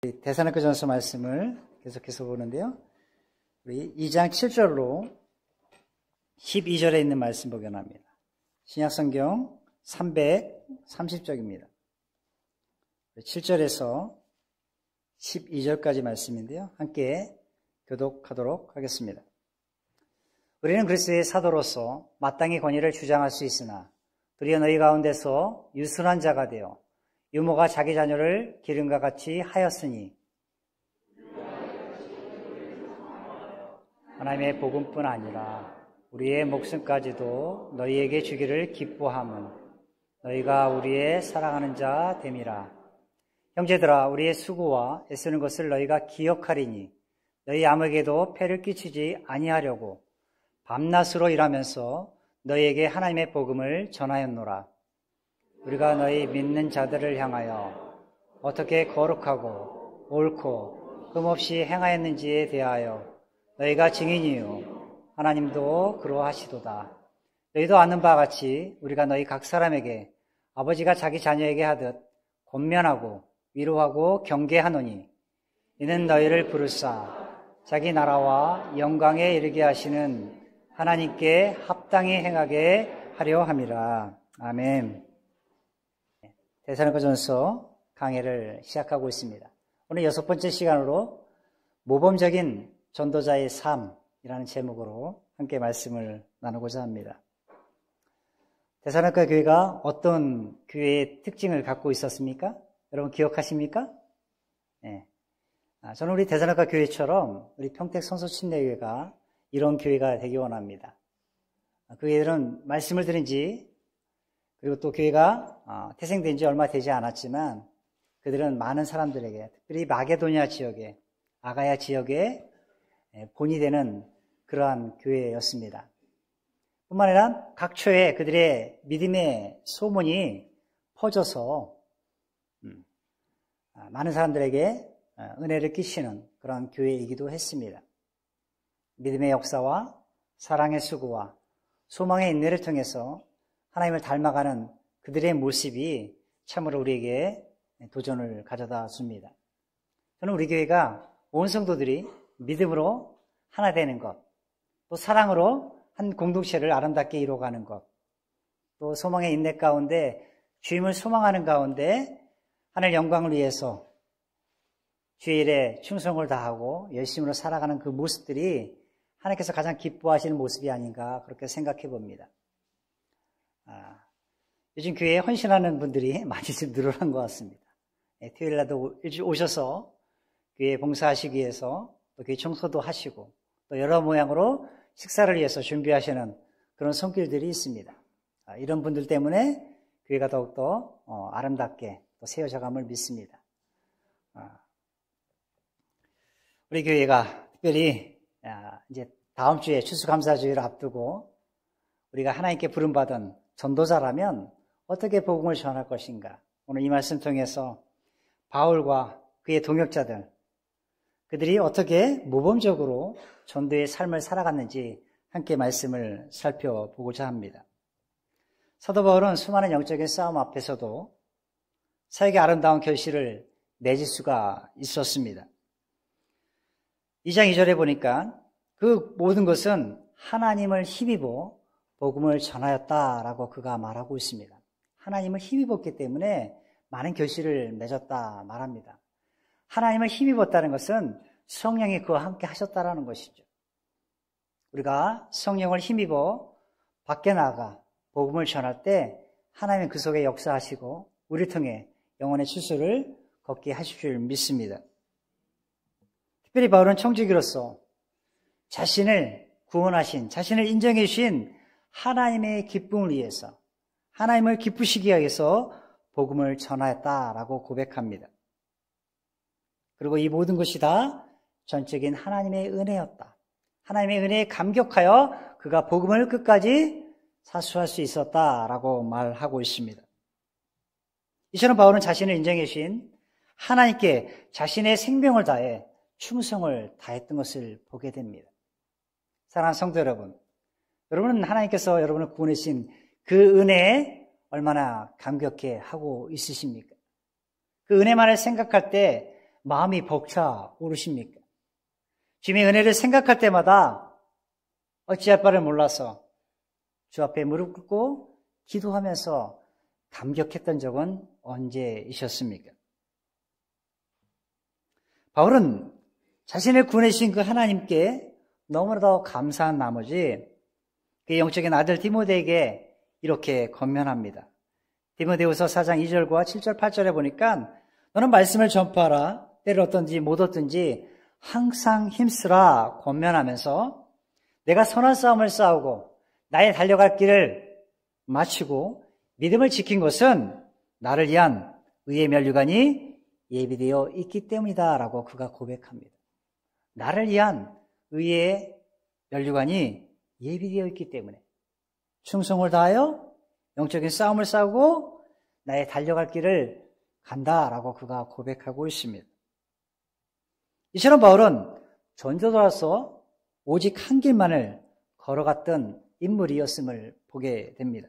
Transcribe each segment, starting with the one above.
데살로니가전서 말씀을 계속해서 보는데요. 우리 2장 7절로 12절에 있는 말씀 보견합니다. 신약성경 330쪽입니다. 7절에서 12절까지 말씀인데요. 함께 교독하도록 하겠습니다. 우리는 그리스도의 사도로서 마땅히 권위를 주장할 수 있으나 도리어 너희 가운데서 유순한 자가 되어 유모가 자기 자녀를 기름과 같이 하였으니 하나님의 복음뿐 아니라 우리의 목숨까지도 너희에게 주기를 기뻐함은 너희가 우리의 사랑하는 자 됨이라. 형제들아, 우리의 수고와 애쓰는 것을 너희가 기억하리니 너희 아무에게도 폐를 끼치지 아니하려고 밤낮으로 일하면서 너희에게 하나님의 복음을 전하였노라. 우리가 너희 믿는 자들을 향하여 어떻게 거룩하고 옳고 흠없이 행하였는지에 대하여 너희가 증인이요 하나님도 그러하시도다. 너희도 아는 바와 같이 우리가 너희 각 사람에게 아버지가 자기 자녀에게 하듯 권면하고 위로하고 경계하노니 이는 너희를 부르사 자기 나라와 영광에 이르게 하시는 하나님께 합당히 행하게 하려 함이라. 아멘. 데살로니가전서 강해를 시작하고 있습니다. 오늘 6번째 시간으로 모범적인 전도자의 삶이라는 제목으로 함께 말씀을 나누고자 합니다. 데살로니가 교회가 어떤 교회의 특징을 갖고 있었습니까? 여러분 기억하십니까? 네. 저는 우리 데살로니가 교회처럼 우리 평택 성소침례교회가 이런 교회가 되기 원합니다. 그 교회들은 말씀을 들은 지 그리고 또 교회가 태생된 지 얼마 되지 않았지만 그들은 많은 사람들에게 특별히 마게도냐 지역에 아가야 지역에 본이 되는 그러한 교회였습니다. 뿐만 아니라 각처에 그들의 믿음의 소문이 퍼져서 많은 사람들에게 은혜를 끼치는 그런 교회이기도 했습니다. 믿음의 역사와 사랑의 수고와 소망의 인내를 통해서 하나님을 닮아가는 그들의 모습이 참으로 우리에게 도전을 가져다 줍니다. 저는 우리 교회가 온 성도들이 믿음으로 하나 되는 것, 또 사랑으로 한 공동체를 아름답게 이루어가는 것, 또 소망의 인내 가운데 주임을 소망하는 가운데 하늘 영광을 위해서 주의 일에 충성을 다하고 열심으로 살아가는 그 모습들이 하나님께서 가장 기뻐하시는 모습이 아닌가 그렇게 생각해 봅니다. 요즘 교회에 헌신하는 분들이 많이 좀 늘어난 것 같습니다. 토요일날도 일찍 오셔서 교회 봉사하시기 위해서 또 교회 청소도 하시고 또 여러 모양으로 식사를 위해서 준비하시는 그런 손길들이 있습니다. 이런 분들 때문에 교회가 더욱더 아름답게 또 세워져감을 믿습니다. 우리 교회가 특별히 이제 다음 주에 추수감사주의를 앞두고 우리가 하나님께 부름받은 전도자라면 어떻게 복음을 전할 것인가? 오늘 이 말씀 통해서 바울과 그의 동역자들, 그들이 어떻게 모범적으로 전도의 삶을 살아갔는지 함께 말씀을 살펴보고자 합니다. 사도 바울은 수많은 영적인 싸움 앞에서도 사역의 아름다운 결실을 맺을 수가 있었습니다. 2장 2절에 보니까 그 모든 것은 하나님을 힘입어 복음을 전하였다라고 그가 말하고 있습니다. 하나님을 힘입었기 때문에 많은 결실을 맺었다 말합니다. 하나님을 힘입었다는 것은 성령이 그와 함께 하셨다라는 것이죠. 우리가 성령을 힘입어 밖에 나가 복음을 전할 때 하나님은 그 속에 역사하시고 우리를 통해 영혼의 추수를 걷게 하실 줄 믿습니다. 특별히 바울은 청지기로서 자신을 구원하신, 자신을 인정해 주신 하나님의 기쁨을 위해서, 하나님을 기쁘시게 하기 위해서 복음을 전하였다라고 고백합니다. 그리고 이 모든 것이 다 전적인 하나님의 은혜였다. 하나님의 은혜에 감격하여 그가 복음을 끝까지 사수할 수 있었다라고 말하고 있습니다. 이처럼 바울은 자신을 인정해 주신 하나님께 자신의 생명을 다해 충성을 다했던 것을 보게 됩니다. 사랑하는 성도 여러분, 여러분은 하나님께서 여러분을 구원해 주신 그 은혜에 얼마나 감격해 하고 있으십니까? 그 은혜만을 생각할 때 마음이 벅차 오르십니까? 주님의 은혜를 생각할 때마다 어찌할 바를 몰라서 주 앞에 무릎 꿇고 기도하면서 감격했던 적은 언제이셨습니까? 바울은 자신을 구원해주신 그 하나님께 너무나도 감사한 나머지 그의 영적인 아들 디모데에게 이렇게 권면합니다. 디모데후서 4장 2절과 7절 8절에 보니까 너는 말씀을 전파하라. 때를 얻든지 못 얻든지 항상 힘쓰라 권면하면서 내가 선한 싸움을 싸우고 나의 달려갈 길을 마치고 믿음을 지킨 것은 나를 위한 의의 면류관이 예비되어 있기 때문이다 라고 그가 고백합니다. 나를 위한 의의 면류관이 예비되어 있기 때문에 충성을 다하여 영적인 싸움을 싸우고 나의 달려갈 길을 간다라고 그가 고백하고 있습니다. 이처럼 바울은 전도자로서 오직 한 길만을 걸어갔던 인물이었음을 보게 됩니다.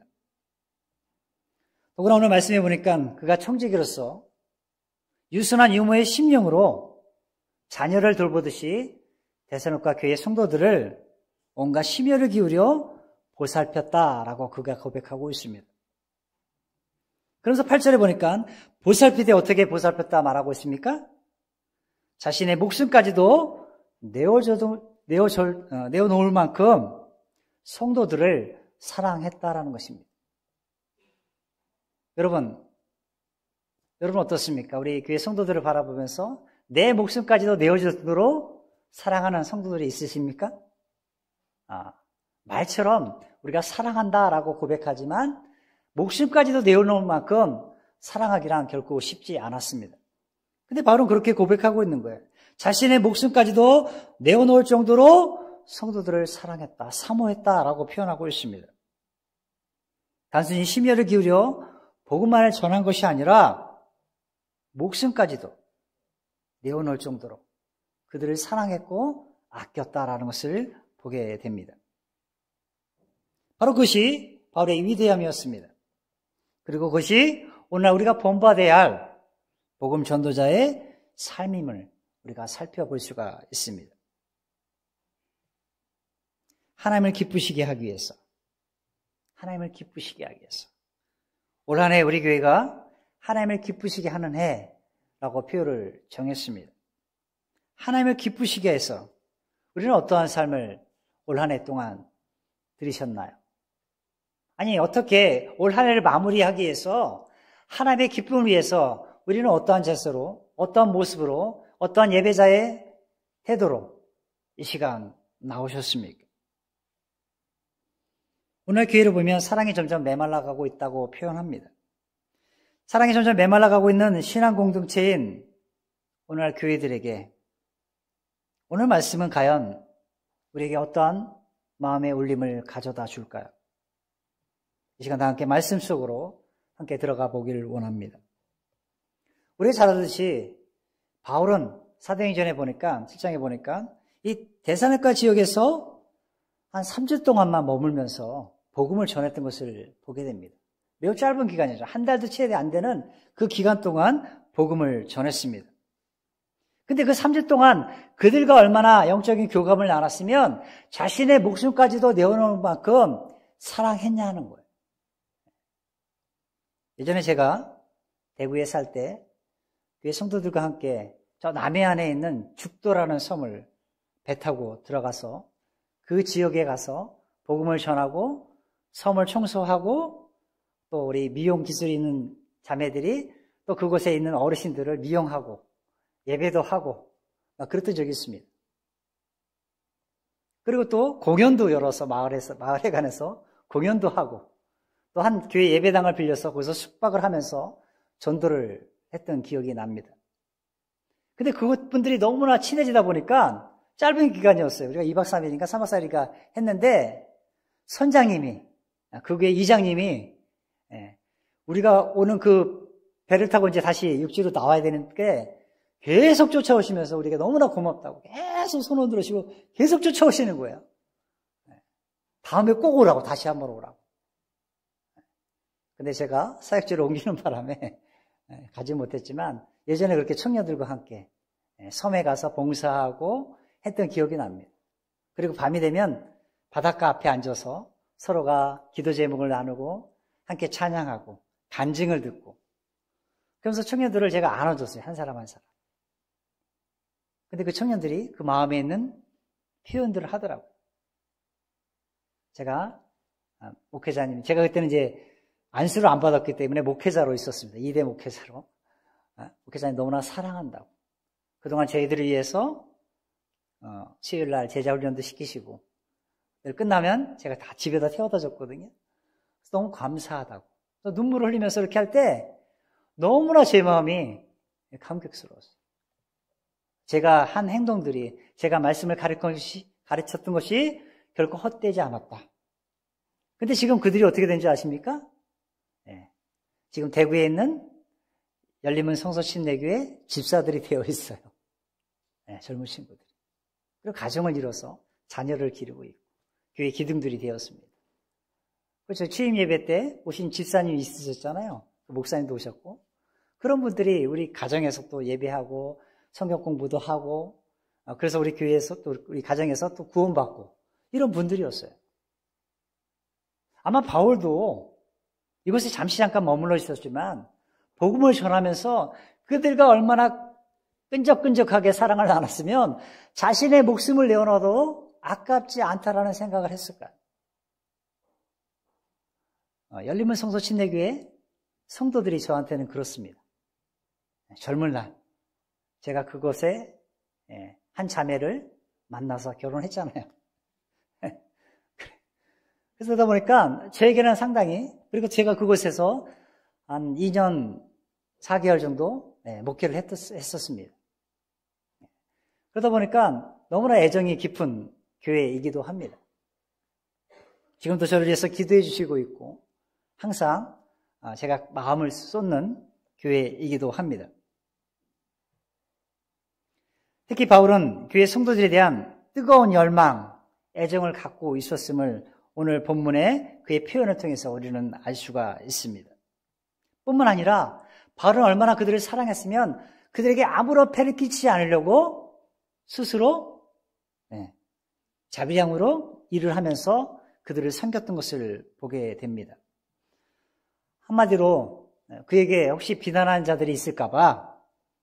더구나 오늘 말씀해 보니까 그가 청지기로서 유순한 유모의 심령으로 자녀를 돌보듯이 데살로니가 교회 성도들을 온갖 심혈을 기울여 보살폈다라고 그가 고백하고 있습니다. 그래서 8절에 보니까 보살피되 어떻게 보살폈다 말하고 있습니까? 자신의 목숨까지도 내어놓을 만큼 성도들을 사랑했다라는 것입니다. 여러분 어떻습니까? 우리 교회 성도들을 바라보면서 내 목숨까지도 내어주도록 사랑하는 성도들이 있으십니까? 말처럼 우리가 사랑한다라고 고백하지만 목숨까지도 내어놓을 만큼 사랑하기란 결코 쉽지 않았습니다. 근데 바울은 그렇게 고백하고 있는 거예요. 자신의 목숨까지도 내어놓을 정도로 성도들을 사랑했다, 사모했다라고 표현하고 있습니다. 단순히 심혈을 기울여 복음만을 전한 것이 아니라 목숨까지도 내어놓을 정도로 그들을 사랑했고 아꼈다라는 것을 보게 됩니다. 바로 그것이 바울의 위대함이었습니다. 그리고 그것이 오늘날 우리가 본받아야 할 복음 전도자의 삶임을 우리가 살펴볼 수가 있습니다. 하나님을 기쁘시게 하기 위해서 올 한 해 우리 교회가 하나님을 기쁘시게 하는 해라고 표현을 정했습니다. 하나님을 기쁘시게 해서 우리는 어떠한 삶을 올 한 해 동안 들으셨나요? 아니, 어떻게 올 한 해를 마무리하기 위해서 하나님의 기쁨을 위해서 우리는 어떠한 제스로, 어떠한 모습으로, 어떠한 예배자의 태도로 이 시간 나오셨습니까? 오늘 교회를 보면 사랑이 점점 메말라가고 있다고 표현합니다. 사랑이 점점 메말라가고 있는 신앙 공동체인 오늘날 교회들에게 오늘 말씀은 과연 우리에게 어떠한 마음의 울림을 가져다 줄까요? 이 시간 다 함께 말씀 속으로 함께 들어가 보기를 원합니다. 우리가 잘 알듯이 바울은 사도행전에 보니까 7장에 보니까 이 데살로니가 지역에서 한 3주 동안만 머물면서 복음을 전했던 것을 보게 됩니다. 매우 짧은 기간이죠. 한 달도 채 안 되는 그 기간 동안 복음을 전했습니다. 근데 그 3주 동안 그들과 얼마나 영적인 교감을 나눴으면 자신의 목숨까지도 내어놓을 만큼 사랑했냐 하는 거예요. 예전에 제가 대구에 살 때 교회 성도들과 함께 저 남해안에 있는 죽도라는 섬을 배 타고 들어가서 그 지역에 가서 복음을 전하고 섬을 청소하고 또 우리 미용 기술이 있는 자매들이 또 그곳에 있는 어르신들을 미용하고 예배도 하고 그랬던 적이 있습니다. 그리고 또 공연도 열어서 마을에 관해서 공연도 하고 또 한 교회 예배당을 빌려서 거기서 숙박을 하면서 전도를 했던 기억이 납니다. 근데 그분들이 너무나 친해지다 보니까 짧은 기간이었어요. 우리가 2박 3일인가 3박 4일인가 했는데 선장님이, 그 교회 이장님이 우리가 오는 그 배를 타고 이제 다시 육지로 나와야 되는데 계속 쫓아오시면서 우리가 너무나 고맙다고 계속 손 흔들으시고 계속 쫓아오시는 거예요. 다음에 꼭 오라고, 다시 한번 오라고. 근데 제가 사역지로 옮기는 바람에 가지 못했지만 예전에 그렇게 청년들과 함께 섬에 가서 봉사하고 했던 기억이 납니다. 그리고 밤이 되면 바닷가 앞에 앉아서 서로가 기도 제목을 나누고 함께 찬양하고 간증을 듣고 그러면서 청년들을 제가 안아줬어요. 한 사람 한 사람. 근데 그 청년들이 그 마음에 있는 표현들을 하더라고요. 제가 목회자님, 제가 그때는 이제 안수를 안 받았기 때문에 목회자로 있었습니다. 2대 목회자로. 목회자님 너무나 사랑한다고. 그동안 저희들을 위해서 수요일날 제자훈련도 시키시고 끝나면 제가 다 집에다 태워다 줬거든요. 그래서 너무 감사하다고. 눈물을 흘리면서 이렇게 할 때 너무나 제 마음이 감격스러웠어요. 제가 한 행동들이 제가 말씀을 가르쳤던 것이 결코 헛되지 않았다. 근데 지금 그들이 어떻게 된지 아십니까? 네. 지금 대구에 있는 열림은 성서신내교회 집사들이 되어 있어요. 네, 젊은 친구들. 그리고 가정을 이뤄서 자녀를 기르고 있고 교회 기둥들이 되었습니다. 그렇죠. 취임 예배 때 오신 집사님이 있으셨잖아요. 목사님도 오셨고 그런 분들이 우리 가정에서 또 예배하고 성경 공부도 하고 그래서 우리 교회에서 또 우리 가정에서 또 구원받고 이런 분들이었어요. 아마 바울도 이곳에 잠깐 머물러 있었지만 복음을 전하면서 그들과 얼마나 끈적끈적하게 사랑을 나눴으면 자신의 목숨을 내어놔도 아깝지 않다라는 생각을 했을까요? 열림은 성서 침례교회 성도들이 저한테는 그렇습니다. 젊은 날 제가 그곳에 한 자매를 만나서 결혼했잖아요. 그러다 보니까 저에게는 상당히 그리고 제가 그곳에서 한 2년 4개월 정도 목회를 했었습니다. 그러다 보니까 너무나 애정이 깊은 교회이기도 합니다. 지금도 저를 위해서 기도해 주시고 있고 항상 제가 마음을 쏟는 교회이기도 합니다. 특히 바울은 교회 성도들에 대한 뜨거운 열망, 애정을 갖고 있었음을 오늘 본문의 그의 표현을 통해서 우리는 알 수가 있습니다. 뿐만 아니라 바울은 얼마나 그들을 사랑했으면 그들에게 아무런 폐를 끼치지 않으려고 스스로 자비량으로 일을 하면서 그들을 섬겼던 것을 보게 됩니다. 한마디로 그에게 혹시 비난하는 자들이 있을까 봐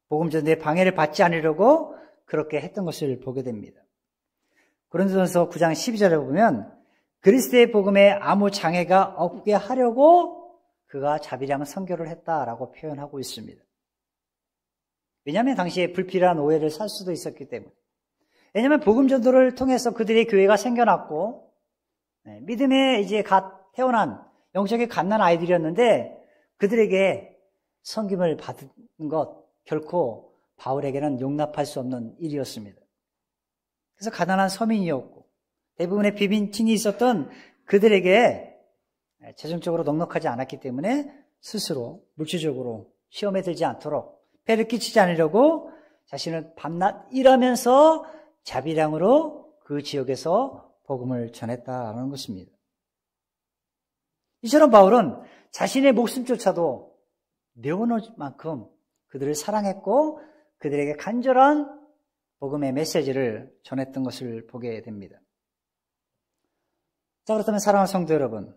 복음 전도에 방해를 받지 않으려고 그렇게 했던 것을 보게 됩니다. 고린도전서 9장 12절에 보면 그리스도의 복음에 아무 장애가 없게 하려고 그가 자비량 선교를 했다라고 표현하고 있습니다. 왜냐하면 당시에 불필요한 오해를 살 수도 있었기 때문에. 왜냐하면 복음 전도를 통해서 그들의 교회가 생겨났고 믿음에 이제 갓 태어난 영적인 갓난 아이들이었는데 그들에게 섬김을 받은 것 결코 바울에게는 용납할 수 없는 일이었습니다. 그래서 가난한 서민이었고 대부분의 비빈틴이 있었던 그들에게 재정적으로 넉넉하지 않았기 때문에 스스로 물질적으로 시험에 들지 않도록 폐를 끼치지 않으려고 자신을 밤낮 일하면서 자비량으로 그 지역에서 복음을 전했다는 것입니다. 이처럼 바울은 자신의 목숨조차도 내어놓을 만큼 그들을 사랑했고 그들에게 간절한 복음의 메시지를 전했던 것을 보게 됩니다. 자, 그렇다면 사랑하는 성도 여러분,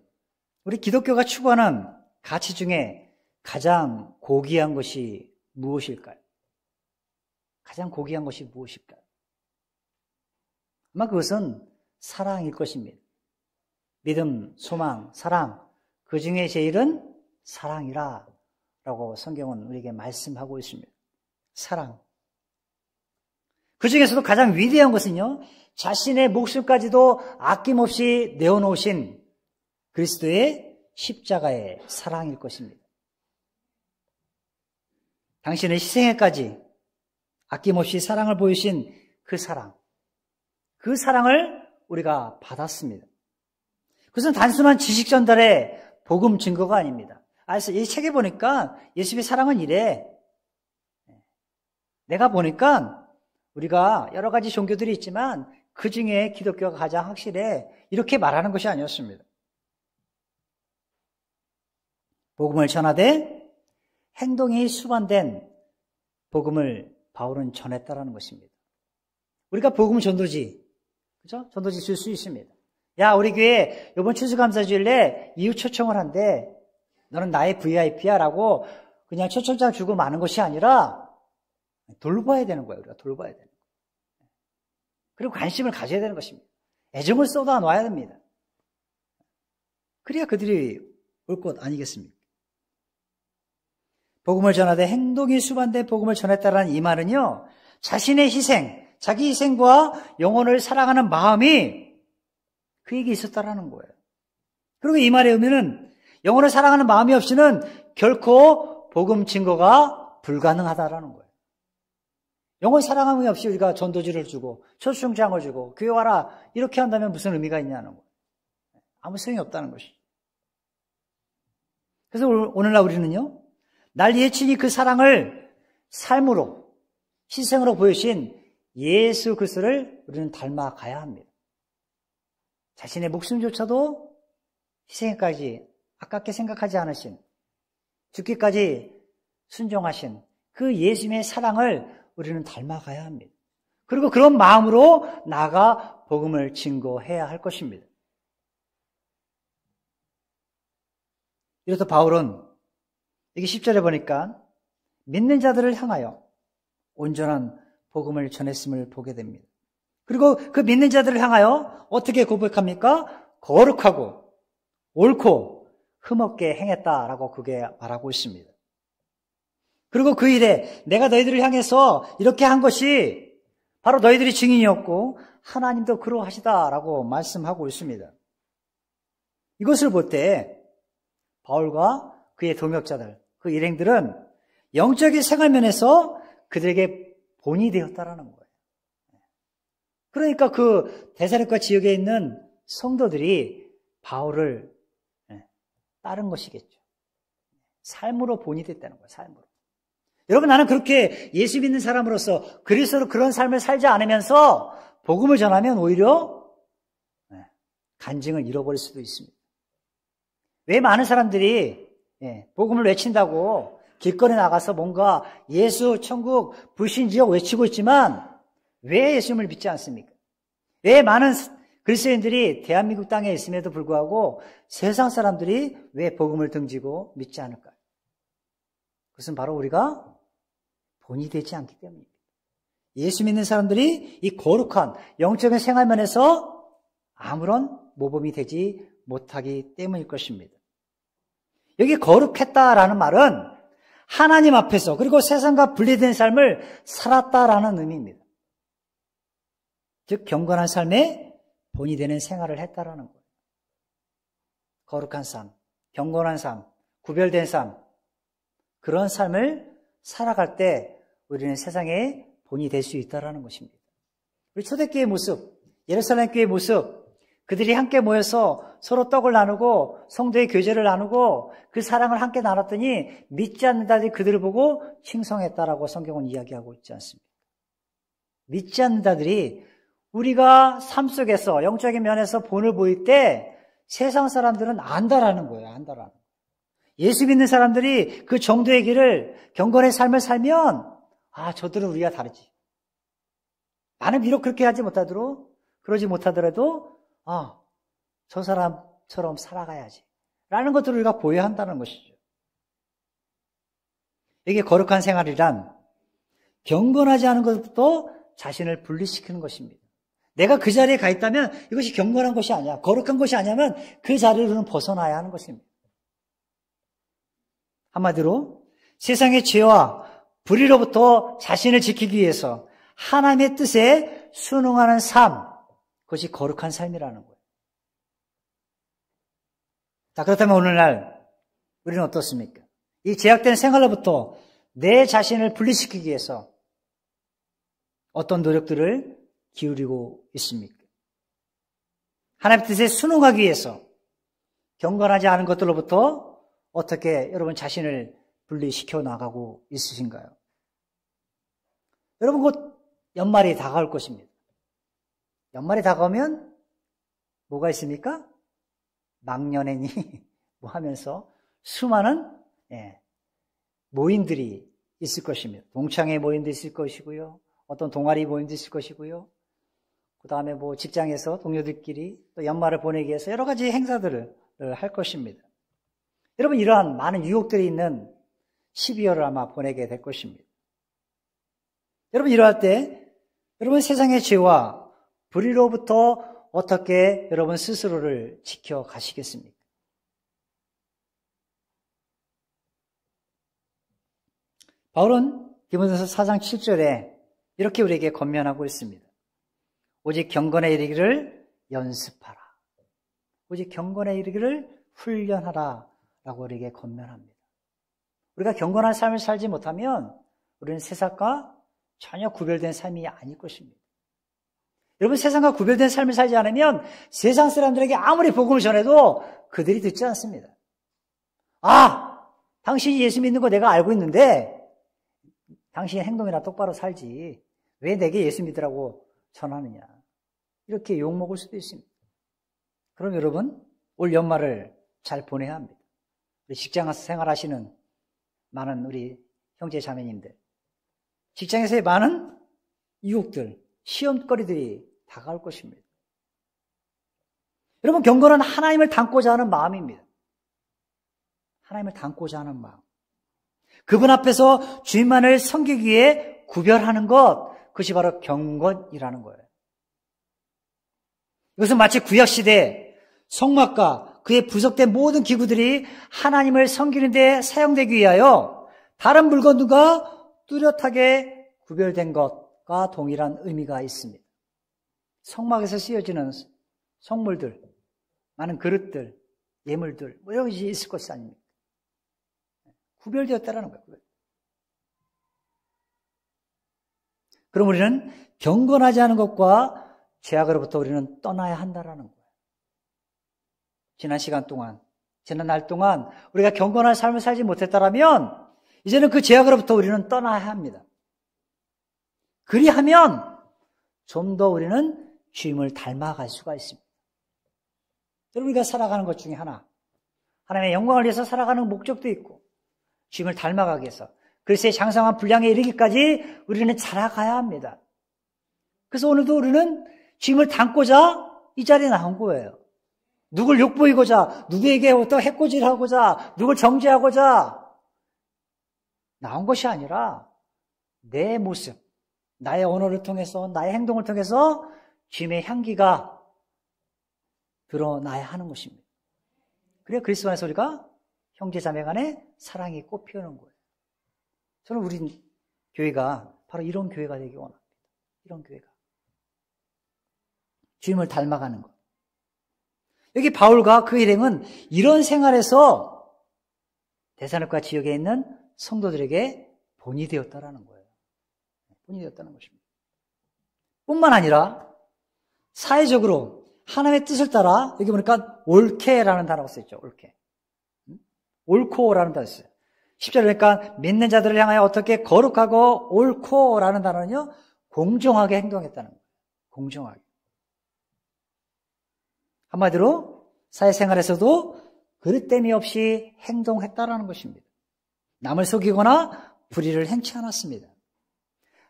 우리 기독교가 추구하는 가치 중에 가장 고귀한 것이 무엇일까요? 가장 고귀한 것이 무엇일까요? 아마 그것은 사랑일 것입니다. 믿음, 소망, 사랑, 그 중에 제일은 사랑이라 라고 성경은 우리에게 말씀하고 있습니다. 사랑. 그 중에서도 가장 위대한 것은요, 자신의 목숨까지도 아낌없이 내어놓으신 그리스도의 십자가의 사랑일 것입니다. 당신의 희생에까지 아낌없이 사랑을 보이신 그 사랑을 우리가 받았습니다. 그것은 단순한 지식 전달의 복음 증거가 아닙니다. 그래서 이 책에 보니까 예수의 사랑은 이래. 내가 보니까 우리가 여러 가지 종교들이 있지만 그 중에 기독교가 가장 확실해. 이렇게 말하는 것이 아니었습니다. 복음을 전하되 행동이 수반된 복음을 바울은 전했다라는 것입니다. 우리가 복음 전도지, 그죠? 전도지 줄 수 있습니다. 야, 우리 교회 이번 추수감사주일에 이웃 초청을 한대. 너는 나의 VIP야 라고 그냥 초청장 주고 마는 것이 아니라 돌봐야 되는 거예요. 우리가 돌봐야 되는 거예요. 그리고 관심을 가져야 되는 것입니다. 애정을 쏟아 놔야 됩니다. 그래야 그들이 올 것 아니겠습니까? 복음을 전하되 행동이 수반된 복음을 전했다라는 이 말은요, 자신의 희생, 자기 희생과 영혼을 사랑하는 마음이 그에게 있었다라는 거예요. 그리고 이 말의 의미는 영혼을 사랑하는 마음이 없이는 결코 복음 증거가 불가능하다라는 거예요. 영혼 사랑함이 없이 우리가 전도지를 주고 초청장을 주고 교회 와라 이렇게 한다면 무슨 의미가 있냐는 거예요. 아무 소용이 없다는 것이죠. 그래서 오늘날 우리는요, 날 예친이 그 사랑을 삶으로, 희생으로 보여주신 예수 그리스도를 우리는 닮아가야 합니다. 자신의 목숨조차도 희생까지 아깝게 생각하지 않으신, 죽기까지 순종하신 그 예수님의 사랑을 우리는 닮아가야 합니다. 그리고 그런 마음으로 나아가 복음을 증거해야 할 것입니다. 이래서 바울은 여기 10절에 보니까 믿는 자들을 향하여 온전한 복음을 전했음을 보게 됩니다. 그리고 그 믿는 자들을 향하여 어떻게 고백합니까? 거룩하고 옳고 흠없게 행했다라고 그게 말하고 있습니다. 그리고 그 일에 내가 너희들을 향해서 이렇게 한 것이 바로 너희들이 증인이었고 하나님도 그러하시다라고 말씀하고 있습니다. 이것을 볼 때 바울과 그의 동역자들, 그 일행들은 영적인 생활면에서 그들에게 본이 되었다라는 거예요. 그러니까 그 데살로니가 지역에 있는 성도들이 바울을 따른 것이겠죠. 삶으로 본이 됐다는 거예요. 삶으로. 여러분, 나는 그렇게 예수 믿는 사람으로서 그리스도로 그런 삶을 살지 않으면서 복음을 전하면 오히려 간증을 잃어버릴 수도 있습니다. 왜 많은 사람들이 복음을 외친다고 길거리에 나가서 뭔가 예수, 천국, 불신지옥 외치고 있지만 왜 예수님을 믿지 않습니까? 왜 많은 그리스도인들이 대한민국 땅에 있음에도 불구하고 세상 사람들이 왜 복음을 등지고 믿지 않을까요? 그것은 바로 우리가 본이 되지 않기 때문입니다. 예수 믿는 사람들이 이 거룩한 영적인 생활면에서 아무런 모범이 되지 못하기 때문일 것입니다. 여기 거룩했다라는 말은 하나님 앞에서 그리고 세상과 분리된 삶을 살았다라는 의미입니다. 즉 경건한 삶에 본이 되는 생활을 했다라는 거예요. 거룩한 삶, 경건한 삶, 구별된 삶, 그런 삶을 살아갈 때 우리는 세상에 본이 될 수 있다라는 것입니다. 우리 초대교회의 모습, 예루살렘 교회의 모습, 그들이 함께 모여서 서로 떡을 나누고 성도의 교제를 나누고 그 사랑을 함께 나눴더니 믿지 않는 자들이 그들을 보고 칭송했다라고 성경은 이야기하고 있지 않습니까? 믿지 않는 자들이 우리가 삶 속에서 영적인 면에서 본을 보일 때 세상 사람들은 안다라는 거예요. 안다라는 거예요. 예수 믿는 사람들이 그 정도의 길을 경건의 삶을 살면 저들은 우리가 다르지. 나는 비록 그렇게 하지 못하더라도 그러지 못하더라도 저 사람처럼 살아가야지 라는 것들을 우리가 보여야 한다는 것이죠. 이게 거룩한 생활이란 경건하지 않은 것부터 자신을 분리시키는 것입니다. 내가 그 자리에 가 있다면 이것이 경건한 것이 아니야, 거룩한 것이 아니면 그 자리로는 벗어나야 하는 것입니다. 한마디로 세상의 죄와 불의로부터 자신을 지키기 위해서 하나님의 뜻에 순응하는 삶, 그것이 거룩한 삶이라는 거예요. 자, 그렇다면 오늘날 우리는 어떻습니까? 이 제약된 생활로부터 내 자신을 분리시키기 위해서 어떤 노력들을 기울이고 있습니까? 하나님의 뜻에 순응하기 위해서 경건하지 않은 것들로부터 어떻게 여러분 자신을 분리시켜 나가고 있으신가요? 여러분 곧 연말이 다가올 것입니다. 연말이 다가오면 뭐가 있습니까? 막년회니 뭐 하면서 수많은 모임들이 있을 것입니다. 동창회 모임도 있을 것이고요. 어떤 동아리 모임도 있을 것이고요. 그 다음에 뭐 직장에서 동료들끼리 또 연말을 보내기 위해서 여러 가지 행사들을 할 것입니다. 여러분, 이러한 많은 유혹들이 있는 12월을 아마 보내게 될 것입니다. 여러분, 이러할 때 여러분 세상의 죄와 불의로부터 어떻게 여러분 스스로를 지켜가시겠습니까? 바울은 디모데전서 4장 7절에 이렇게 우리에게 권면하고 있습니다. 오직 경건에 이르기를 연습하라. 오직 경건에 이르기를 훈련하라 라고 우리에게 권면합니다. 우리가 경건한 삶을 살지 못하면 우리는 세상과 전혀 구별된 삶이 아닐 것입니다. 여러분, 세상과 구별된 삶을 살지 않으면 세상 사람들에게 아무리 복음을 전해도 그들이 듣지 않습니다. 아, 당신이 예수 믿는 거 내가 알고 있는데 당신의 행동이나 똑바로 살지 왜 내게 예수 믿으라고 전하느냐, 이렇게 욕먹을 수도 있습니다. 그럼 여러분, 올 연말을 잘 보내야 합니다. 우리 직장 생활하시는 많은 우리 형제 자매님들, 직장에서의 많은 유혹들, 시험거리들이 다가올 것입니다. 여러분, 경건은 하나님을 닮고자 하는 마음입니다. 하나님을 닮고자 하는 마음. 그분 앞에서 주님만을 섬기기 위해 구별하는 것, 그것이 바로 경건이라는 거예요. 이것은 마치 구약시대 성막과 그의 부속된 모든 기구들이 하나님을 섬기는 데 사용되기 위하여 다른 물건들과 뚜렷하게 구별된 것과 동일한 의미가 있습니다. 성막에서 쓰여지는 성물들, 많은 그릇들, 예물들, 뭐 이런 것이 있을 것이 아닙니까? 구별되었다라는 거예요. 그럼 우리는 경건하지 않은 것과 죄악으로부터 우리는 떠나야 한다라는 거예요. 지난 시간 동안, 지난 날 동안 우리가 경건한 삶을 살지 못했다라면 이제는 그 죄악으로부터 우리는 떠나야 합니다. 그리하면 좀 더 우리는 주님을 닮아갈 수가 있습니다. 여러분, 우리가 살아가는 것 중에 하나, 하나님의 영광을 위해서 살아가는 목적도 있고 주님을 닮아가기 위해서 그리스도의 장성한 분량에 이르기까지 우리는 자라가야 합니다. 그래서 오늘도 우리는 주님을 닮고자 이 자리에 나온 거예요. 누굴 욕보이고자, 누구에게 어떤 해코지하고자, 누굴 정죄하고자 나온 것이 아니라 내 모습, 나의 언어를 통해서, 나의 행동을 통해서 주님의 향기가 드러나야 하는 것입니다. 그래야 그리스도 안에서 우리가 형제 자매 간에 사랑이 꽃피우는 거예요. 저는 우리 교회가 바로 이런 교회가 되기 원합니다. 이런 교회가. 주님을 닮아가는 것. 여기 바울과 그 일행은 이런 생활에서 데살로니가 지역에 있는 성도들에게 본이 되었다라는 거예요. 본이 되었다는 것입니다. 뿐만 아니라 사회적으로 하나님의 뜻을 따라 여기 보니까 옳게라는 단어가 써있죠. 옳게. 옳고라는 단어가 있어요. 10절에 보니까 믿는 자들을 향하여 어떻게 거룩하고 옳고라는 단어는요, 공정하게 행동했다는 거예요. 공정하게. 한마디로 사회생활에서도 그릇됨이 없이 행동했다라는 것입니다. 남을 속이거나 불의를 행치 않았습니다.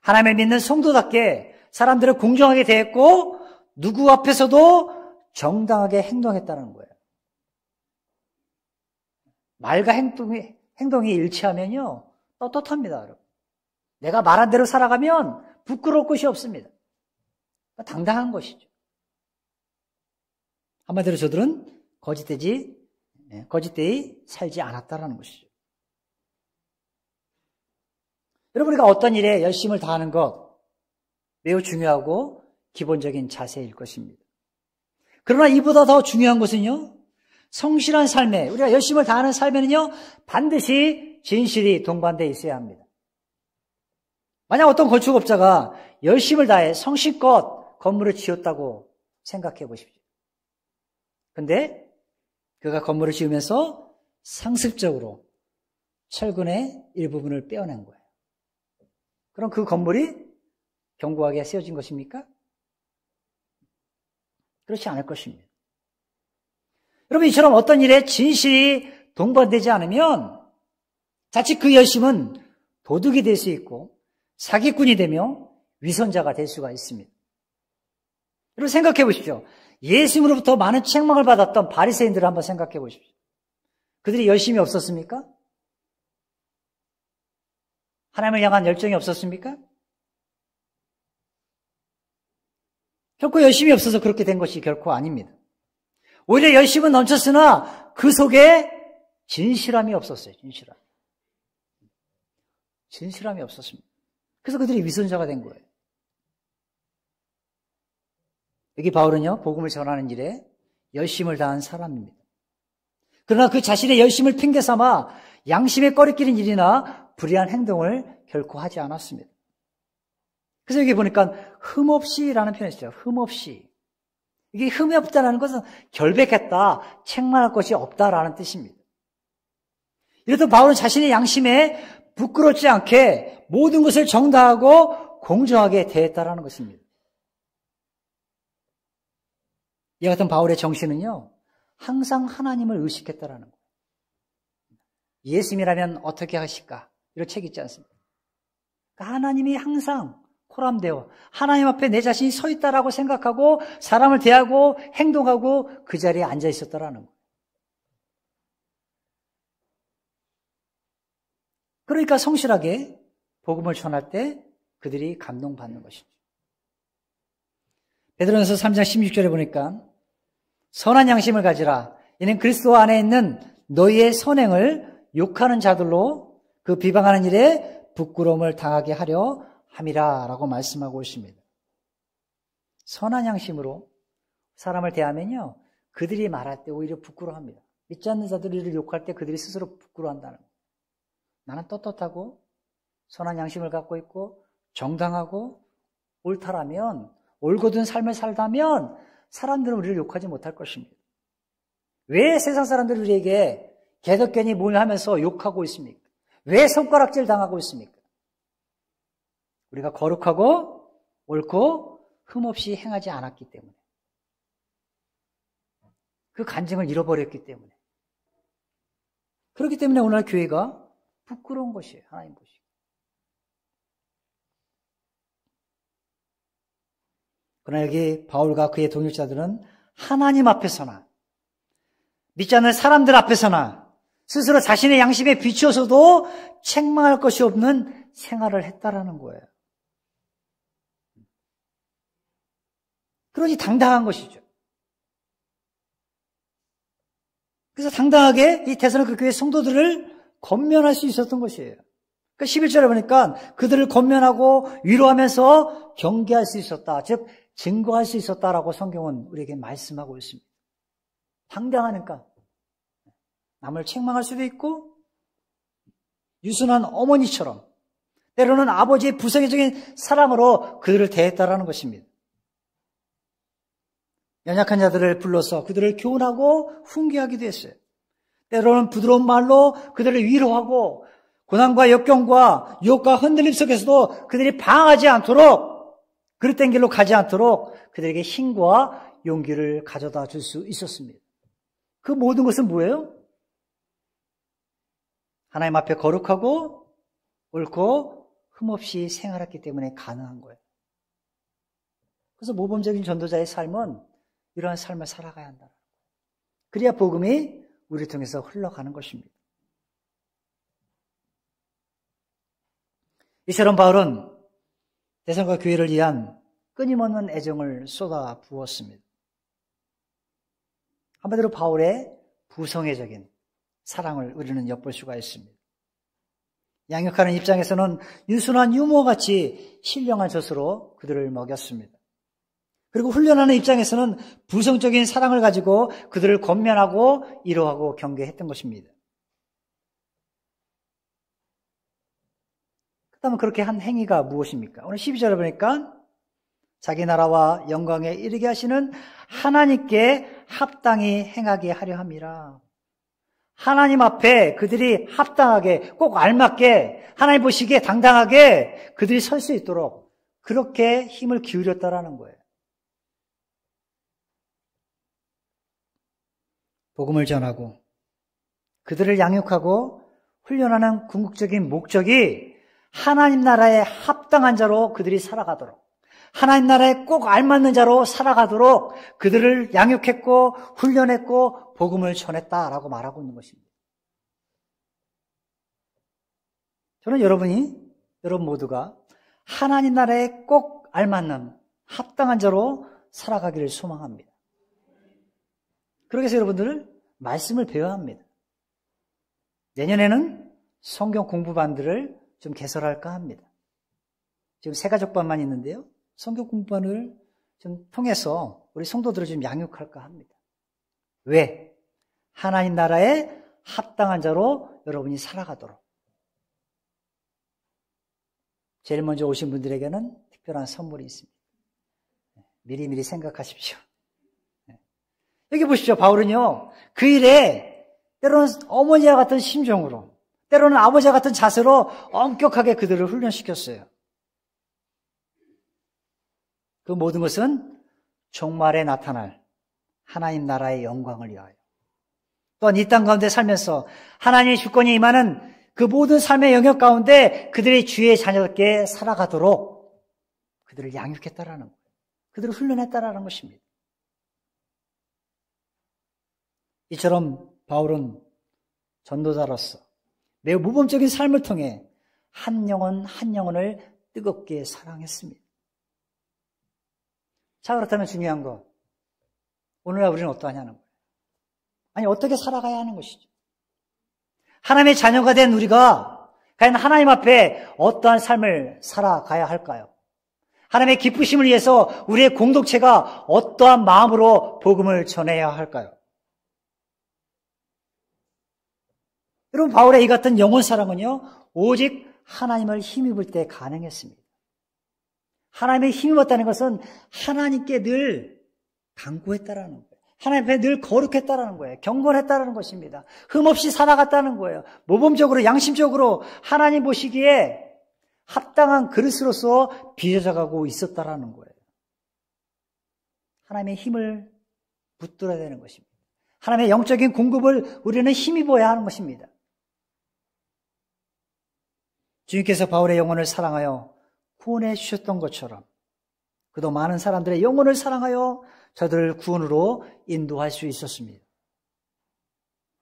하나님을 믿는 성도답게 사람들을 공정하게 대했고 누구 앞에서도 정당하게 행동했다는 거예요. 말과 행동이 일치하면요, 떳떳합니다, 여러분. 내가 말한 대로 살아가면 부끄러울 것이 없습니다. 당당한 것이죠. 한마디로 저들은 거짓되이 살지 않았다라는 것이죠. 여러분, 우리가 어떤 일에 열심을 다하는 것 매우 중요하고 기본적인 자세일 것입니다. 그러나 이보다 더 중요한 것은요, 성실한 삶에, 우리가 열심을 다하는 삶에는요, 반드시 진실이 동반되어 있어야 합니다. 만약 어떤 건축업자가 열심을 다해 성실껏 건물을 지었다고 생각해 보십시오. 근데 그가 건물을 지으면서 상습적으로 철근의 일부분을 빼어낸 거예요. 그럼 그 건물이 견고하게 세워진 것입니까? 그렇지 않을 것입니다. 여러분, 이처럼 어떤 일에 진실이 동반되지 않으면 자칫 그 열심은 도둑이 될 수 있고 사기꾼이 되며 위선자가 될 수가 있습니다. 여러분 생각해 보십시오. 예수님으로부터 많은 책망을 받았던 바리새인들을 한번 생각해 보십시오. 그들이 열심이 없었습니까? 하나님을 향한 열정이 없었습니까? 결코 열심이 없어서 그렇게 된 것이 결코 아닙니다. 오히려 열심은 넘쳤으나 그 속에 진실함이 없었어요. 진실함이 없었습니다. 그래서 그들이 위선자가 된 거예요. 여기 바울은요, 복음을 전하는 일에 열심을 다한 사람입니다. 그러나 그 자신의 열심을 핑계 삼아 양심에 꺼리끼는 일이나 불의한 행동을 결코 하지 않았습니다. 그래서 여기 보니까 흠없이라는 표현이 있어요. 흠없이. 이게 흠이 없다는 것은 결백했다, 책망할 것이 없다라는 뜻입니다. 이래도 바울은 자신의 양심에 부끄럽지 않게 모든 것을 정당하고 공정하게 대했다라는 것입니다. 이 같은 바울의 정신은요, 항상 하나님을 의식했다라는 거예요. 예수님이라면 어떻게 하실까? 이런 책 있지 않습니까? 그러니까 하나님이 항상 코람되어 하나님 앞에 내 자신이 서 있다라고 생각하고 사람을 대하고 행동하고 그 자리에 앉아 있었다라는 거예요. 그러니까 성실하게 복음을 전할 때 그들이 감동받는 것이죠. 베드로전서 3장 16절에 보니까 선한 양심을 가지라. 이는 그리스도 안에 있는 너희의 선행을 욕하는 자들로 그 비방하는 일에 부끄러움을 당하게 하려 함이라 라고 말씀하고 있습니다. 선한 양심으로 사람을 대하면요, 그들이 말할 때 오히려 부끄러워합니다. 믿지 않는 자들을 욕할 때 그들이 스스로 부끄러워한다는 거예요. 나는 떳떳하고 선한 양심을 갖고 있고 정당하고 옳다라면, 올곧은 삶을 살다면 사람들은 우리를 욕하지 못할 것입니다. 왜 세상 사람들이 우리에게 개덕견이 뭘 하면서 욕하고 있습니까? 왜 손가락질 당하고 있습니까? 우리가 거룩하고 옳고 흠없이 행하지 않았기 때문에, 그 간증을 잃어버렸기 때문에, 그렇기 때문에 오늘 교회가 부끄러운 것이에요. 하나님 보시고. 그러나 여기 바울과 그의 동역자들은 하나님 앞에서나 믿지 않는 사람들 앞에서나 스스로 자신의 양심에 비추어서도 책망할 것이 없는 생활을 했다라는 거예요. 그러니 당당한 것이죠. 그래서 당당하게 이 데살로니가 교회 성도들을 권면할 수 있었던 것이에요. 그러니까 11절에 보니까 그들을 권면하고 위로하면서 경계할 수 있었다. 즉 증거할 수 있었다라고 성경은 우리에게 말씀하고 있습니다. 당당하니까 남을 책망할 수도 있고 유순한 어머니처럼 때로는 아버지의 부성애적인 사랑으로 그들을 대했다라는 것입니다. 연약한 자들을 불러서 그들을 교훈하고 훈계하기도 했어요. 때로는 부드러운 말로 그들을 위로하고 고난과 역경과 유혹과 흔들림 속에서도 그들이 방황하지 않도록, 그릇된 길로 가지 않도록 그들에게 힘과 용기를 가져다 줄 수 있었습니다. 그 모든 것은 뭐예요? 하나님 앞에 거룩하고 옳고 흠없이 생활했기 때문에 가능한 거예요. 그래서 모범적인 전도자의 삶은 이러한 삶을 살아가야 한다. 그래야 복음이 우리를 통해서 흘러가는 것입니다. 이처럼 바울은 데살로니가 교회를 위한 끊임없는 애정을 쏟아 부었습니다. 한마디로 바울의 부성애적인 사랑을 우리는 엿볼 수가 있습니다. 양육하는 입장에서는 유순한 유모같이 신령한 젖으로 그들을 먹였습니다. 그리고 훈련하는 입장에서는 부성적인 사랑을 가지고 그들을 권면하고 위로하고 경계했던 것입니다. 그렇다면 그렇게 한 행위가 무엇입니까? 오늘 12절에 보니까 자기 나라와 영광에 이르게 하시는 하나님께 합당히 행하게 하려 함이라. 하나님 앞에 그들이 합당하게 꼭 알맞게 하나님 보시기에 당당하게 그들이 설 수 있도록 그렇게 힘을 기울였다라는 거예요. 복음을 전하고 그들을 양육하고 훈련하는 궁극적인 목적이 하나님 나라에 합당한 자로 그들이 살아가도록, 하나님 나라에 꼭 알맞는 자로 살아가도록 그들을 양육했고 훈련했고 복음을 전했다라고 말하고 있는 것입니다. 저는 여러분 모두가 하나님 나라에 꼭 알맞는 합당한 자로 살아가기를 소망합니다. 그러기 위해서 여러분들 말씀을 배워야 합니다. 내년에는 성경 공부반들을 좀 개설할까 합니다. 지금 세가족반만 있는데요. 성경 공부반을 좀 통해서 우리 성도들을 좀 양육할까 합니다. 왜? 하나님 나라에 합당한 자로 여러분이 살아가도록. 제일 먼저 오신 분들에게는 특별한 선물이 있습니다. 미리미리 생각하십시오. 여기 보십시오. 바울은요, 그 일에 때로는 어머니와 같은 심정으로, 때로는 아버지와 같은 자세로 엄격하게 그들을 훈련시켰어요. 그 모든 것은 종말에 나타날 하나님 나라의 영광을 위하여, 또한 이 땅 가운데 살면서 하나님의 주권이 임하는 그 모든 삶의 영역 가운데 그들의 주의 자녀답게 살아가도록 그들을 양육했다라는 거예요. 그들을 훈련했다라는 것입니다. 이처럼 바울은 전도자로서 매우 모범적인 삶을 통해 한 영혼 한 영혼을 뜨겁게 사랑했습니다. 자, 그렇다면 중요한 거, 오늘날 우리는 어떠하냐는 거예요. 아니, 어떻게 살아가야 하는 것이죠. 하나님의 자녀가 된 우리가 과연 하나님 앞에 어떠한 삶을 살아가야 할까요? 하나님의 기쁘심을 위해서 우리의 공동체가 어떠한 마음으로 복음을 전해야 할까요? 여러분, 바울의 이 같은 영혼 사랑은요, 오직 하나님을 힘입을 때 가능했습니다. 하나님의 힘입었다는 것은 하나님께 늘 간구했다라는 거예요. 하나님 앞에 늘 거룩했다라는 거예요. 경건했다라는 것입니다. 흠없이 살아갔다는 거예요. 모범적으로, 양심적으로 하나님 보시기에 합당한 그릇으로서 빚어져가고 있었다라는 거예요. 하나님의 힘을 붙들어야 되는 것입니다. 하나님의 영적인 공급을 우리는 힘입어야 하는 것입니다. 주님께서 바울의 영혼을 사랑하여 구원해 주셨던 것처럼 그도 많은 사람들의 영혼을 사랑하여 저들을 구원으로 인도할 수 있었습니다.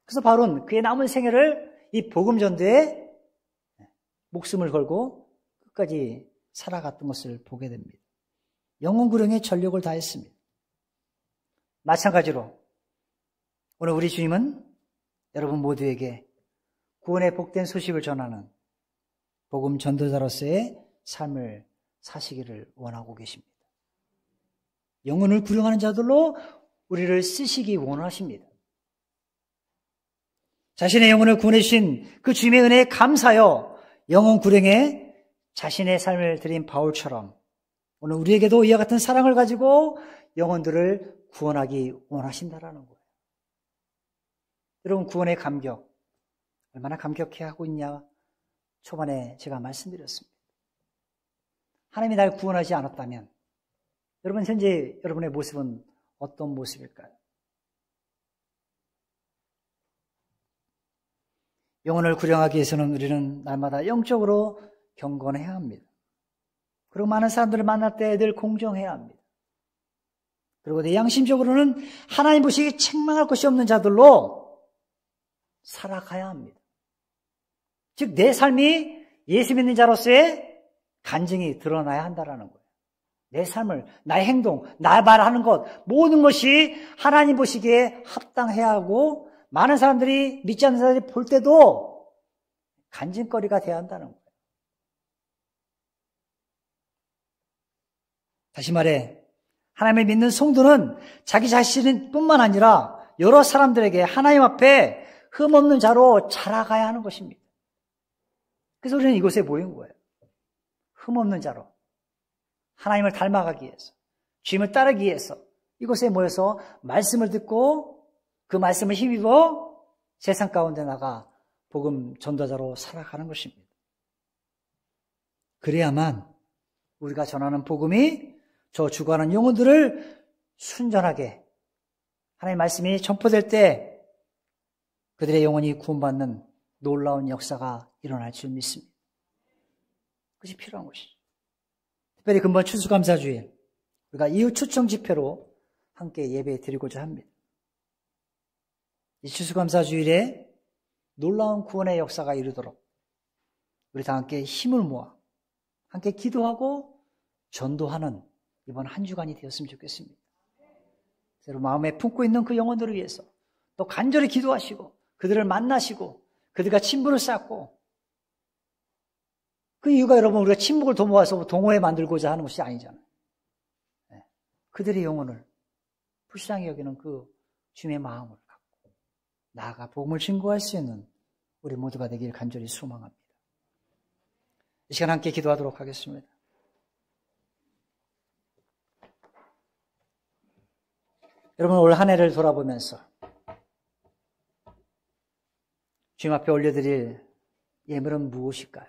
그래서 바울은 그의 남은 생애를 이 복음 전도에 목숨을 걸고 끝까지 살아갔던 것을 보게 됩니다. 영혼 구령에 전력을 다했습니다. 마찬가지로 오늘 우리 주님은 여러분 모두에게 구원의 복된 소식을 전하는 복음 전도자로서의 삶을 사시기를 원하고 계십니다. 영혼을 구령하는 자들로 우리를 쓰시기 원하십니다. 자신의 영혼을 구원해 주신 그 주님의 은혜에 감사하여 영혼 구령에 자신의 삶을 드린 바울처럼 오늘 우리에게도 이와 같은 사랑을 가지고 영혼들을 구원하기 원하신다라는 거예요. 여러분, 구원의 감격 얼마나 감격해 하고 있냐 초반에 제가 말씀드렸습니다. 하나님이 날 구원하지 않았다면 여러분 현재 여러분의 모습은 어떤 모습일까요? 영혼을 구령하기 위해서는 우리는 날마다 영적으로 경건해야 합니다. 그리고 많은 사람들을 만날 때 늘 공정해야 합니다. 그리고 내 양심적으로는 하나님 보시기에 책망할 것이 없는 자들로 살아가야 합니다. 즉 내 삶이 예수 믿는 자로서의 간증이 드러나야 한다는 거예요. 내 삶을, 나의 행동, 나 말하는 것 모든 것이 하나님 보시기에 합당해야 하고 많은 사람들이 믿지 않는 사람들이 볼 때도 간증거리가 돼야 한다는 거예요. 다시 말해 하나님을 믿는 성도는 자기 자신뿐만 아니라 여러 사람들에게 하나님 앞에 흠없는 자로 자라가야 하는 것입니다. 그래서 우리는 이곳에 모인 거예요. 흠없는 자로 하나님을 닮아가기 위해서, 주님을 따르기 위해서 이곳에 모여서 말씀을 듣고 그 말씀을 힘입어 세상 가운데 나가 복음 전도자로 살아가는 것입니다. 그래야만 우리가 전하는 복음이 저 죽어가는 영혼들을 순전하게 하나님의 말씀이 전포될 때 그들의 영혼이 구원받는 놀라운 역사가 일어날 줄 믿습니다. 그것이 필요한 것이죠. 특별히 근본 추수감사주일, 우리가 이웃 초청 집회로 함께 예배 드리고자 합니다. 이 추수감사주일에 놀라운 구원의 역사가 이루도록 우리 다 함께 힘을 모아 함께 기도하고 전도하는 이번 한 주간이 되었으면 좋겠습니다. 여러분 마음에 품고 있는 그 영혼들을 위해서 또 간절히 기도하시고 그들을 만나시고 그들과 친분을 쌓고, 그 이유가 여러분 우리가 친목을 도모해서 동호회 만들고자 하는 것이 아니잖아요. 그들의 영혼을 불쌍히 여기는 그 주님의 마음을 갖고 나아가 복음을 증거할 수 있는 우리 모두가 되길 간절히 소망합니다. 이 시간 함께 기도하도록 하겠습니다. 여러분 올 한 해를 돌아보면서 주님 앞에 올려드릴 예물은 무엇일까요?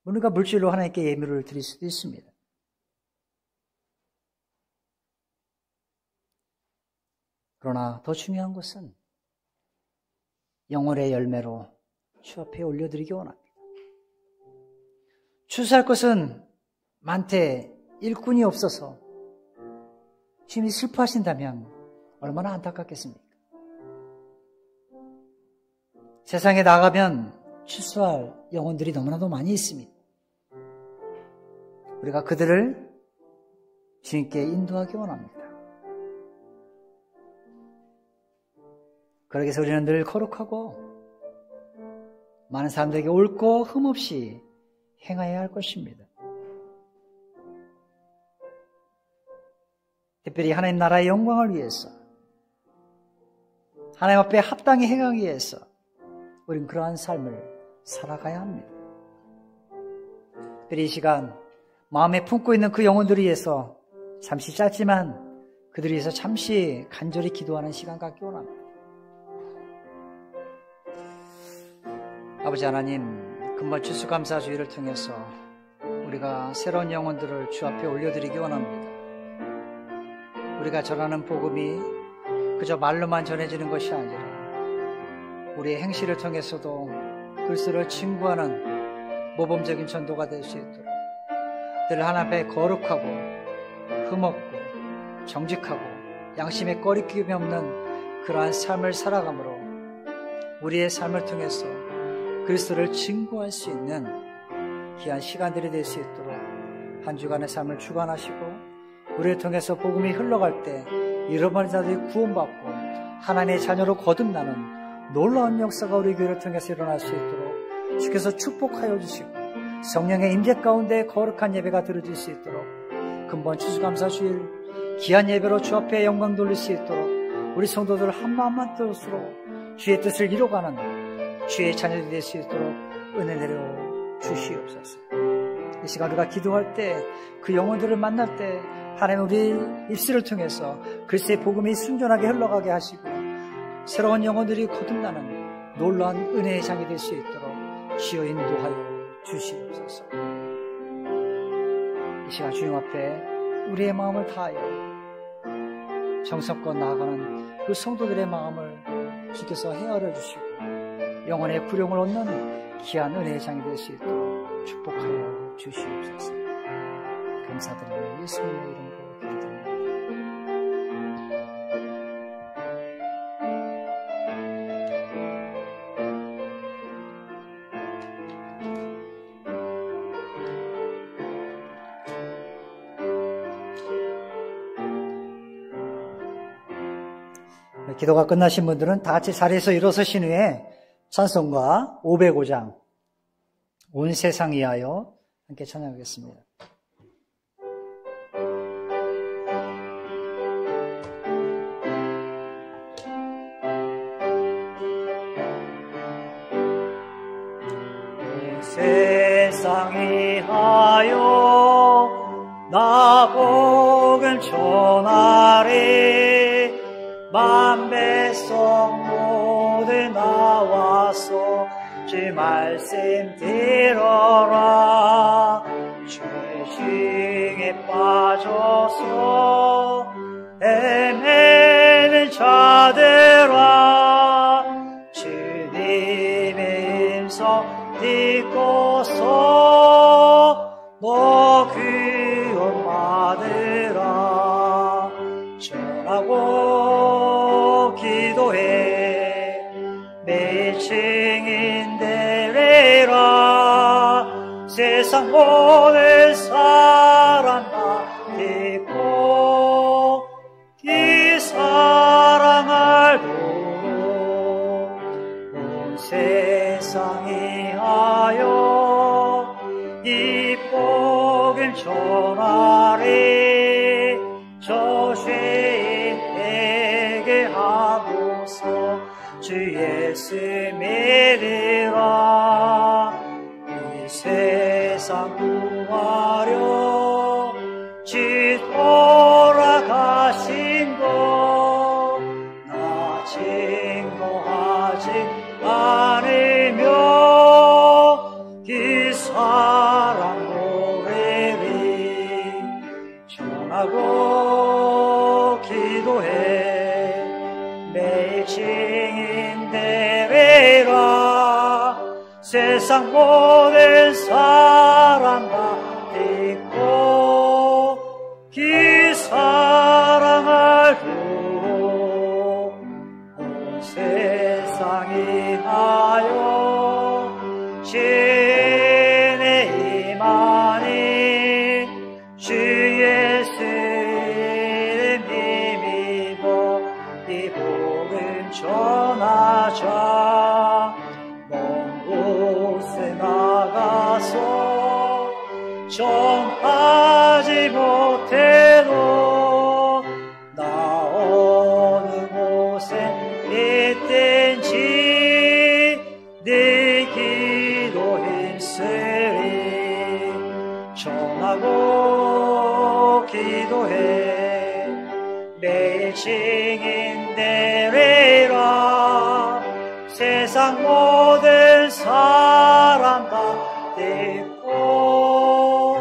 우리가 물질로 하나님께 예물을 드릴 수도 있습니다. 그러나 더 중요한 것은 영혼의 열매로 주 앞에 올려드리기 원합니다. 추수할 것은 많되 일꾼이 없어서 주님이 슬퍼하신다면 얼마나 안타깝겠습니까? 세상에 나가면 추수할 영혼들이 너무나도 많이 있습니다. 우리가 그들을 주님께 인도하기 원합니다. 그러기 위해서 우리는 늘 거룩하고 많은 사람들에게 옳고 흠없이 행하여야 할 것입니다. 특별히 하나님 나라의 영광을 위해서, 하나님 앞에 합당히 행하기 위해서 우리는 그러한 삶을 살아가야 합니다. 특별히 이 시간 마음에 품고 있는 그 영혼들을 위해서 잠시 짧지만 그들을 위해서 잠시 간절히 기도하는 시간 갖기 원합니다. 아버지 하나님, 금번 추수감사주의를 통해서 우리가 새로운 영혼들을 주 앞에 올려드리기 원합니다. 우리가 전하는 복음이 그저 말로만 전해지는 것이 아니라 우리의 행실을 통해서도 그리스도를 증거하는 모범적인 전도가 될 수 있도록 늘 하나님 앞에 거룩하고 흠없고 정직하고 양심에 꺼리낌이 없는 그러한 삶을 살아감으로 우리의 삶을 통해서 그리스도를 증거할 수 있는 귀한 시간들이 될 수 있도록 한 주간의 삶을 주관하시고, 우리를 통해서 복음이 흘러갈 때 잃어버린 자들이 구원받고 하나님의 자녀로 거듭나는 놀라운 역사가 우리 교회를 통해서 일어날 수 있도록 주께서 축복하여 주시고, 성령의 임재 가운데 거룩한 예배가 드려질 수 있도록 근본 추수감사주일 귀한 예배로 주 앞에 영광 돌릴 수 있도록 우리 성도들 한마음만 뜻으로 주의 뜻을 이뤄가는 주의 자녀들이 될 수 있도록 은혜 내려 주시옵소서. 이 시간 우리가 기도할 때, 그 영혼들을 만날 때 하나님 우리 입술을 통해서 그리스도의 복음이 순전하게 흘러가게 하시고 새로운 영혼들이 거듭나는 놀라운 은혜의 장이 될 수 있도록 주여 인도하여 주시옵소서. 이 시간 주님 앞에 우리의 마음을 다하여 정성껏 나아가는 그 성도들의 마음을 주께서 헤아려 주시고 영혼의 구령을 얻는 귀한 은혜의 장이 될 수 있도록 축복하여 주시옵소서. 감사드리며 예수님의 이름으로 기도드립니다. 기도가 끝나신 분들은 다 같이 자리에서 일어서신 후에 찬송가 505장 온 세상 위하여 함께 찬양하겠습니다. 온 세상 위하여 나 복음 전하리 만배성 모두 나와서 주 말씀 들어라. 죄중에 빠져서 헤매는 자들아 주님의 음성 듣고서 세상 모든 사람 다 믿고 이 사랑 알도록 온 세상이 하여 이 복음 전하리. 저 죄인에게 하고서 주 예수 믿으라. 이 세상 구하려 주 돌아가신 것 나 증거하지 않으며 그 사랑 노래를 전하고 기도해 매일 증인 되리라. 세상 모든 사람 다 듣고 그 사랑 알도록 온 세상이 하여 주의 임하니 주 예수를 믿어 이 복음 전하자. 먼 곳에 나가서 전하지 못해도 나 어느 곳에 있든지 네 기도 힘쓰리. 전하고 기도해 매일 증인 되리라. 세상 모든 사람 다 듣고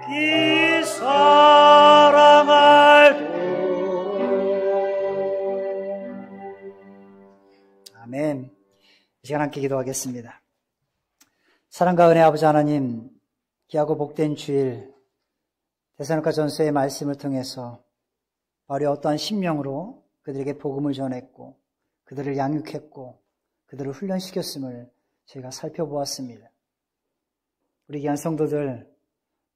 그 사랑 알도록. 아멘. 이 시간 함께 기도하겠습니다. 사랑과 은혜 아버지 하나님, 귀하고 복된 주일 데살로니가 전서의 말씀을 통해서 바울이 어떠한 심령으로 그들에게 복음을 전했고 그들을 양육했고 그들을 훈련시켰음을 저희가 살펴보았습니다. 우리 귀한 성도들,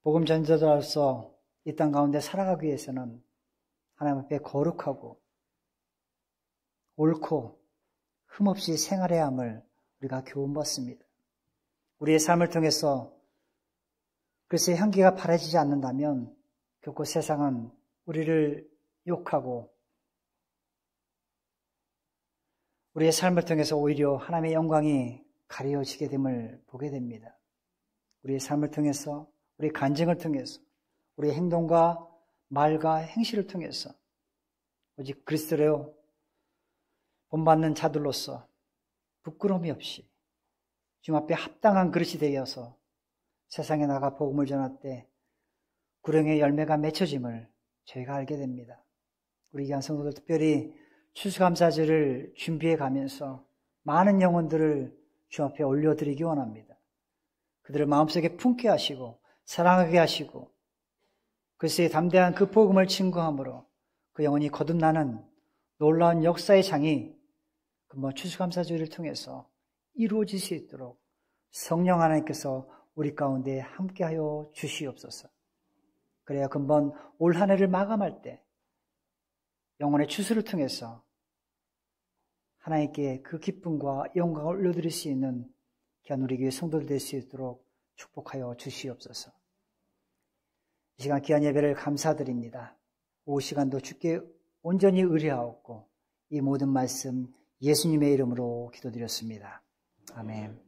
복음 전도자로서 이 땅 가운데 살아가기 위해서는 하나님 앞에 거룩하고 옳고 흠없이 생활해야 함을 우리가 교훈받습니다. 우리의 삶을 통해서 그리스도의 향기가 바라지지 않는다면 결코 세상은 우리를 욕하고 우리의 삶을 통해서 오히려 하나님의 영광이 가려지게 됨을 보게 됩니다. 우리의 삶을 통해서, 우리의 간증을 통해서, 우리의 행동과 말과 행실을 통해서 오직 그리스도로 본받는 자들로서 부끄러움이 없이 주님 앞에 합당한 그릇이 되어서 세상에 나가 복음을 전할 때 구령의 열매가 맺혀짐을 저희가 알게 됩니다. 우리 귀한 성도들, 특별히 추수감사절을 준비해 가면서 많은 영혼들을 주 앞에 올려드리기 원합니다. 그들을 마음속에 품게 하시고 사랑하게 하시고 그리스도의 담대한 그 복음을 증거함으로 그 영혼이 거듭나는 놀라운 역사의 장이 금번 추수감사절을 통해서 이루어질 수 있도록 성령 하나님께서 우리 가운데 함께하여 주시옵소서. 그래야 금번 올 한 해를 마감할 때 영혼의 추수를 통해서 하나님께 그 기쁨과 영광을 올려드릴 수 있는 귀한 우리 교회 성도들 될 수 있도록 축복하여 주시옵소서. 이 시간 귀한 예배를 감사드립니다. 오후 시간도 주께 온전히 의뢰하옵고 이 모든 말씀 예수님의 이름으로 기도드렸습니다. 아멘.